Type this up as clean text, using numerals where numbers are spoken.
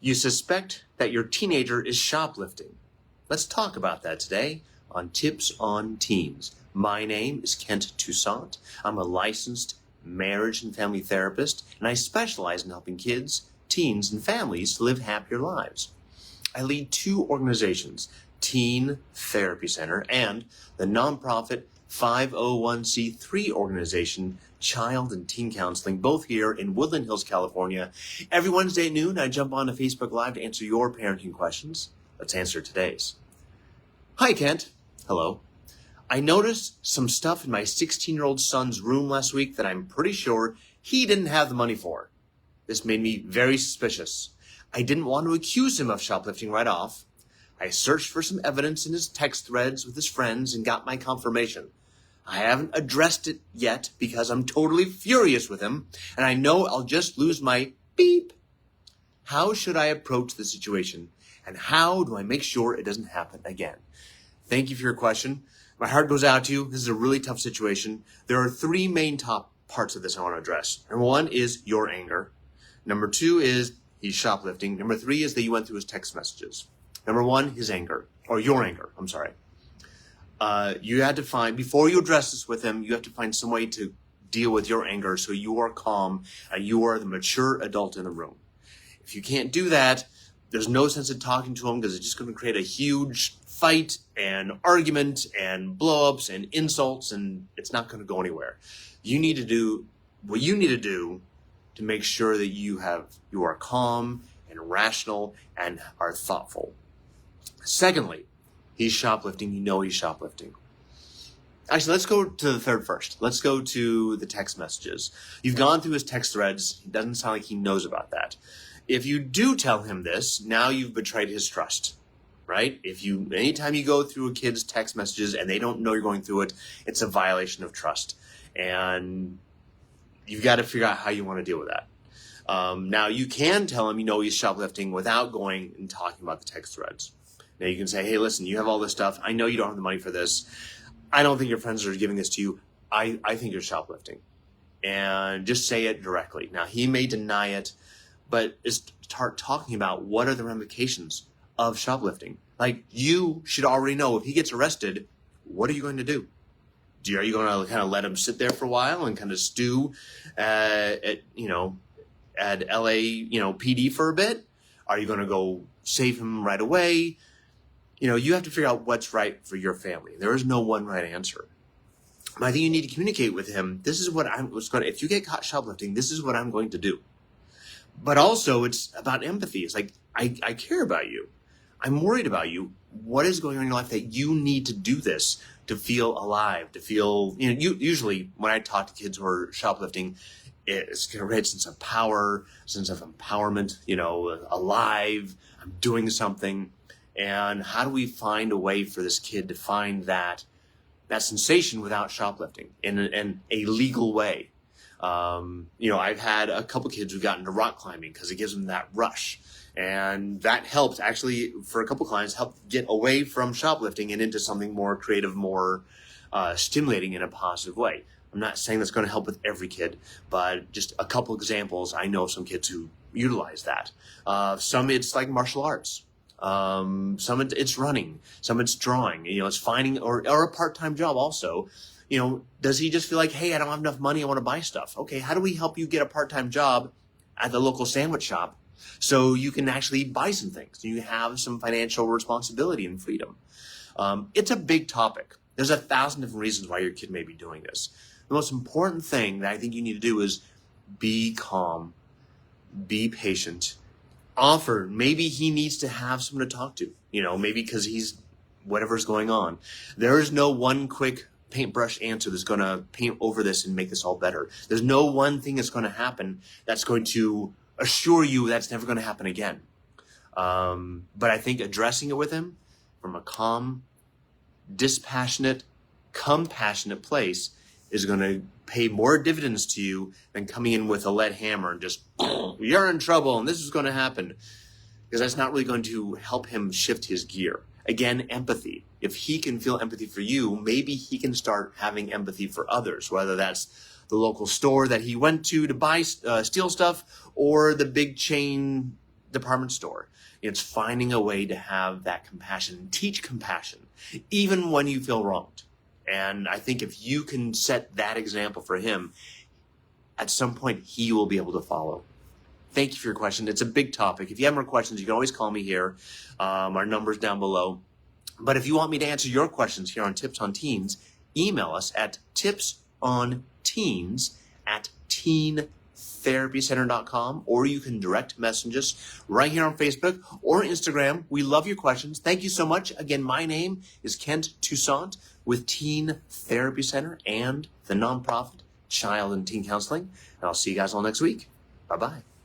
You suspect that your teenager is shoplifting. Let's talk about that today on Tips on Teens. My name is Kent Toussaint. I'm a licensed marriage and family therapist, and I specialize in helping kids, teens, and families to live happier lives. I lead two organizations, Teen Therapy Center and the nonprofit 501c3 organization, Child and Teen Counseling, both here in Woodland Hills, California. Every Wednesday at noon, I jump on to Facebook Live to answer your parenting questions. Let's answer today's. Hi, Kent. Hello. I noticed some stuff in my 16-year-old son's room last week that I'm pretty sure he didn't have the money for. This made me very suspicious. I didn't want to accuse him of shoplifting right off. I searched for some evidence in his text threads with his friends and got my confirmation. I haven't addressed it yet because I'm totally furious with him, and I know I'll just lose my beep. How should I approach the situation, and how do I make sure it doesn't happen again? Thank you for your question. My heart goes out to you. This is a really tough situation. There are three main top parts of this I want to address. Number one is your anger. Number two is he's shoplifting. Number three is that you went through his text messages. Number one, his anger, or your anger, I'm sorry. You had to find, before you address this with him, you have to find some way to deal with your anger so you are calm and you are the mature adult in the room. If you can't do that, there's no sense in talking to him because it's just going to create a huge fight and argument and blow-ups and insults, and it's not going to go anywhere. You need to do what you need to do to make sure that you are calm and rational and are thoughtful. Secondly, he's shoplifting. You know he's shoplifting. Actually, let's go to the third first. Let's go to the text messages. You've gone through his text threads. It doesn't sound like he knows about that. If you do tell him this, now you've betrayed his trust, right? Anytime you go through a kid's text messages and they don't know you're going through it, it's a violation of trust. And you've got to figure out how you want to deal with that. Now, you can tell him he's shoplifting without going and talking about the text threads. Now, you can say, hey, listen, you have all this stuff. I know you don't have the money for this. I don't think your friends are giving this to you. I think you're shoplifting. And just say it directly. Now, he may deny it, but start talking about what are the ramifications of shoplifting. Like, you should already know if he gets arrested, what are you going to do? Are you going to kind of let him sit there for a while and kind of stew at LA, PD for a bit? Are you going to go save him right away? You have to figure out what's right for your family. There is no one right answer. But I think you need to communicate with him. This is what if you get caught shoplifting, this is what I'm going to do. But also it's about empathy. It's like, I care about you. I'm worried about you. What is going on in your life that you need to do this to feel alive, to feel, usually when I talk to kids who are shoplifting, it's going to create a sense of power, sense of empowerment, alive, I'm doing something. And how do we find a way for this kid to find that sensation without shoplifting in a legal way? I've had a couple kids who got into rock climbing because it gives them that rush. And that helped actually, for a couple clients, help get away from shoplifting and into something more creative, more stimulating in a positive way. I'm not saying that's going to help with every kid, but just a couple examples. I know some kids who utilize that. Some it's like martial arts. Some it's running. Some it's drawing. It's finding or a part-time job also. Does he just feel like, hey, I don't have enough money, I want to buy stuff? Okay, how do we help you get a part-time job at the local sandwich shop so you can actually buy some things? You have some financial responsibility and freedom. It's a big topic. There's 1,000 different reasons why your kid may be doing this. The most important thing that I think you need to do is be calm, be patient, offer. Maybe he needs to have someone to talk to, maybe because he's whatever's going on. There is no one quick paintbrush answer that's going to paint over this and make this all better. There's no one thing that's going to happen that's going to assure you that's never going to happen again. But I think addressing it with him from a calm, dispassionate, compassionate place is going to pay more dividends to you than coming in with a lead hammer and just, you're in trouble and this is going to happen. Because that's not really going to help him shift his gear. Again, empathy. If he can feel empathy for you, maybe he can start having empathy for others, whether that's the local store that he went to buy steal stuff, or the big chain department store. It's finding a way to have that compassion, teach compassion, even when you feel wronged. And I think if you can set that example for him, at some point he will be able to follow. Thank you for your question. It's a big topic. If you have more questions, you can always call me here. Our number's down below. But if you want me to answer your questions here on Tips on Teens, email us at tipsonteens@teentherapycenter.com, or you can direct message us right here on Facebook or Instagram. We love your questions. Thank you so much. Again, my name is Kent Toussaint with Teen Therapy Center and the nonprofit Child and Teen Counseling. And I'll see you guys all next week. Bye-bye.